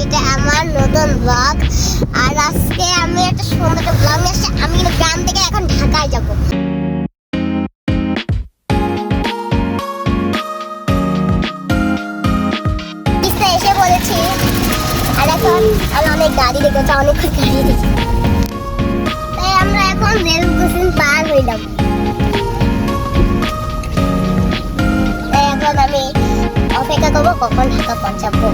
এটা আমার নতুন ব্লগ। আর আজকে আমি একটা সুন্দর একটা ব্লগ নিয়ে আসছি। আমি কিন্তু গ্রাম থেকে এখন ঢাকায় যাব। এসে বলেছি আর এখন আমি অনেক গাড়ি দেখেছি, অনেক গাড়ি দেখেছি। তাই আমরা এখন রেল ক্রসিং পার হইলাম। তাই এখন আমি অপেক্ষা করবো কখন ঢাকা পৌঁছাবো।